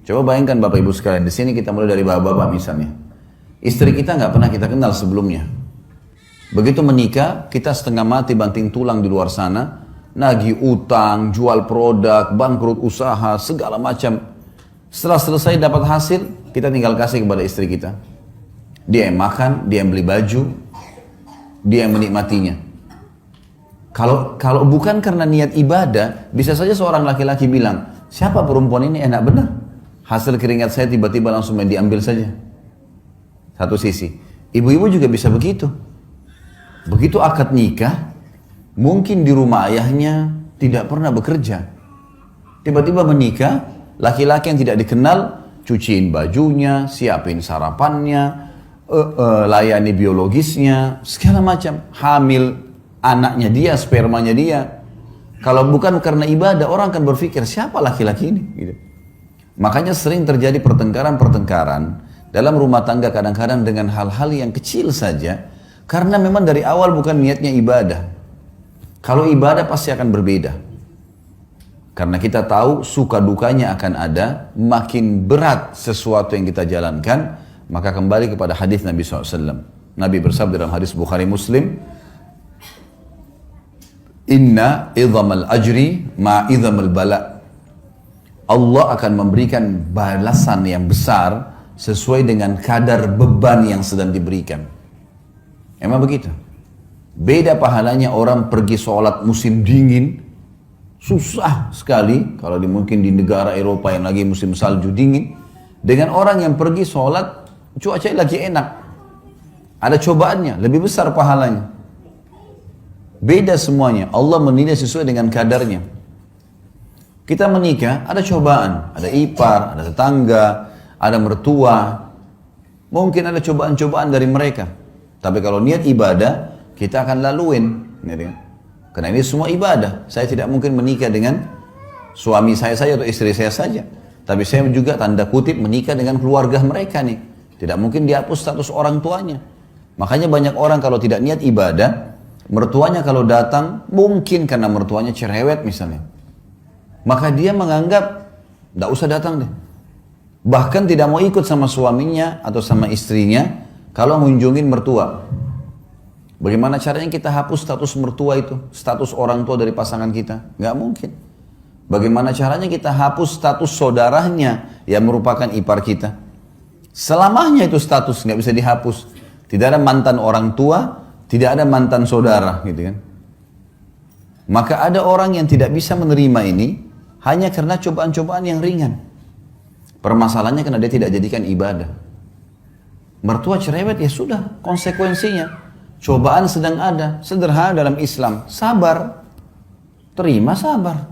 Coba bayangkan Bapak Ibu sekalian, di sini kita mulai dari bapak-bapak misalnya. Istri kita nggak pernah kita kenal sebelumnya. Begitu menikah, kita setengah mati banting tulang di luar sana, nagih utang, jual produk, bangkrut usaha, segala macam. Setelah selesai dapat hasil, kita tinggal kasih kepada istri kita. Dia yang makan, dia yang beli baju, dia yang menikmatinya. Kalau bukan karena niat ibadah, bisa saja seorang laki-laki bilang, siapa perempuan ini enak benar. Hasil keringat saya tiba-tiba langsung diambil saja. Satu sisi. Ibu-ibu juga bisa begitu. Begitu akad nikah, mungkin di rumah ayahnya tidak pernah bekerja. Tiba-tiba menikah, laki-laki yang tidak dikenal, cuciin bajunya, siapin sarapannya, layani biologisnya, segala macam. Hamil anaknya dia, spermanya dia. Kalau bukan karena ibadah, orang akan berpikir, siapa laki-laki ini? Gitu. Makanya sering terjadi pertengkaran-pertengkaran dalam rumah tangga kadang-kadang dengan hal-hal yang kecil saja, karena memang dari awal bukan niatnya ibadah. Kalau ibadah pasti akan berbeda. Karena kita tahu suka dukanya akan ada, makin berat sesuatu yang kita jalankan, maka kembali kepada hadis Nabi SAW. Nabi bersabda dalam hadis Bukhari Muslim, Inna idhamal ajri ma idhamal bala. Allah akan memberikan balasan yang besar sesuai dengan kadar beban yang sedang diberikan. Emang begitu? Beda pahalanya orang pergi sholat musim dingin, susah sekali kalau mungkin di negara Eropa yang lagi musim salju dingin, dengan orang yang pergi sholat cuaca lagi enak. Ada cobaannya, lebih besar pahalanya. Beda semuanya, Allah menilai sesuai dengan kadarnya. Kita menikah, ada cobaan, ada ipar, ada tetangga, ada mertua. Mungkin ada cobaan-cobaan dari mereka. Tapi kalau niat ibadah, kita akan laluin. Karena ini semua ibadah. Saya tidak mungkin menikah dengan suami saya saja atau istri saya saja. Tapi saya juga tanda kutip menikah dengan keluarga mereka nih. Tidak mungkin dihapus status orang tuanya. Makanya banyak orang kalau tidak niat ibadah, mertuanya kalau datang, mungkin karena mertuanya cerewet misalnya. Maka dia menganggap, tidak usah datang deh. Bahkan tidak mau ikut sama suaminya atau sama istrinya kalau mengunjungin mertua. Bagaimana caranya kita hapus status mertua itu? Status orang tua dari pasangan kita? Nggak mungkin. Bagaimana caranya kita hapus status saudaranya yang merupakan ipar kita? Selamanya itu status nggak bisa dihapus. Tidak ada mantan orang tua, tidak ada mantan saudara, gitu kan? Maka ada orang yang tidak bisa menerima ini hanya karena cobaan-cobaan yang ringan. Permasalahannya karena dia tidak jadikan ibadah. Mertua cerewet, ya sudah, konsekuensinya. Cobaan sedang ada, sederhana dalam Islam, sabar. Terima sabar.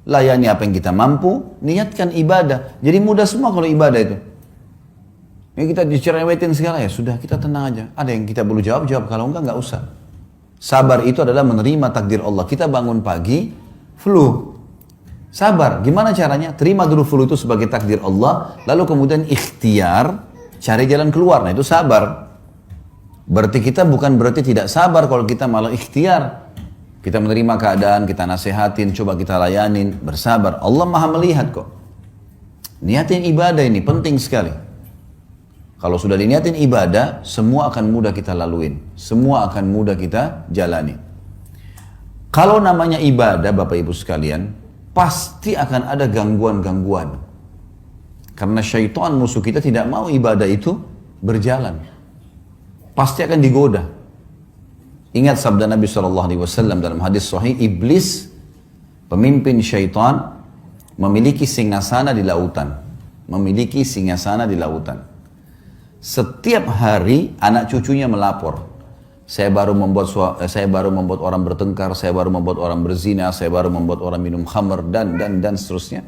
Layani apa yang kita mampu, niatkan ibadah. Jadi mudah semua kalau ibadah itu. Ini kita dicerewetin segala, ya sudah, kita tenang aja. Ada yang kita perlu jawab, kalau enggak usah. Sabar itu adalah menerima takdir Allah. Kita bangun pagi, flu. Sabar, gimana caranya? Terima dulu flu itu sebagai takdir Allah, lalu kemudian ikhtiar, cari jalan keluar. Nah itu sabar. Berarti kita bukan berarti tidak sabar kalau kita malah ikhtiar. Kita menerima keadaan, kita nasihatin, coba kita layanin, bersabar. Allah maha melihat kok. Niatin ibadah ini penting sekali. Kalau sudah diniatin ibadah, semua akan mudah kita laluin. Semua akan mudah kita jalani. Kalau namanya ibadah, Bapak Ibu sekalian, pasti akan ada gangguan-gangguan. Karena syaitan musuh kita tidak mau ibadah itu berjalan. Pasti akan digoda. Ingat sabda Nabi SAW dalam hadis sahih, iblis, pemimpin syaitan, memiliki singgasana di lautan. Memiliki singgasana di lautan. Setiap hari anak cucunya melapor. Saya baru membuat orang bertengkar, saya baru membuat orang berzina, saya baru membuat orang minum khamr dan seterusnya.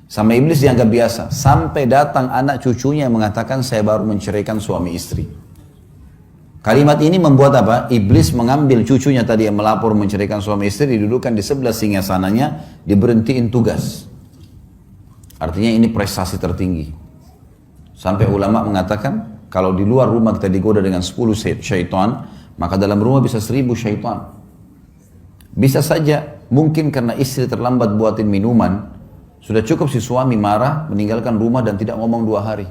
Sama iblis dianggap biasa. Sampai datang anak cucunya yang mengatakan saya baru menceraikan suami istri. Kalimat ini membuat apa? Iblis mengambil cucunya tadi yang melapor menceraikan suami istri, didudukkan di sebelah singgasananya, diberhentiin tugas. Artinya ini prestasi tertinggi. Sampai ulama mengatakan, kalau di luar rumah kita digoda dengan 10 syaitan, maka dalam rumah bisa 1000 syaitan. Bisa saja, mungkin karena istri terlambat buatin minuman, Sudah cukup si suami marah, meninggalkan rumah dan tidak ngomong 2 hari.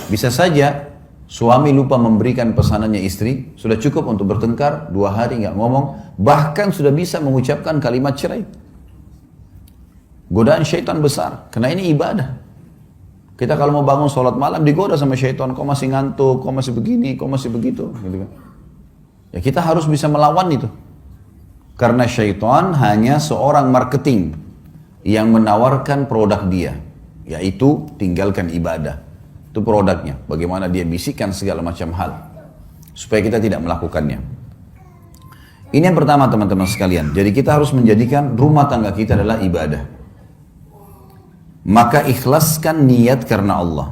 Bisa saja suami lupa memberikan pesanannya istri, sudah cukup untuk bertengkar, 2 hari nggak ngomong, bahkan sudah bisa mengucapkan kalimat cerai. Godaan syaitan besar, karena ini ibadah. Kita kalau mau bangun sholat malam digoda sama syaitan, kau masih ngantuk, kau masih begini, kau masih begitu. Gitu kan. Ya kita harus bisa melawan itu. Karena syaitan hanya seorang marketing yang menawarkan produk dia, yaitu tinggalkan ibadah. Itu produknya, bagaimana dia bisikkan segala macam hal, supaya kita tidak melakukannya. Ini yang pertama teman-teman sekalian, jadi kita harus menjadikan rumah tangga kita adalah ibadah. Maka ikhlaskan niat karena Allah.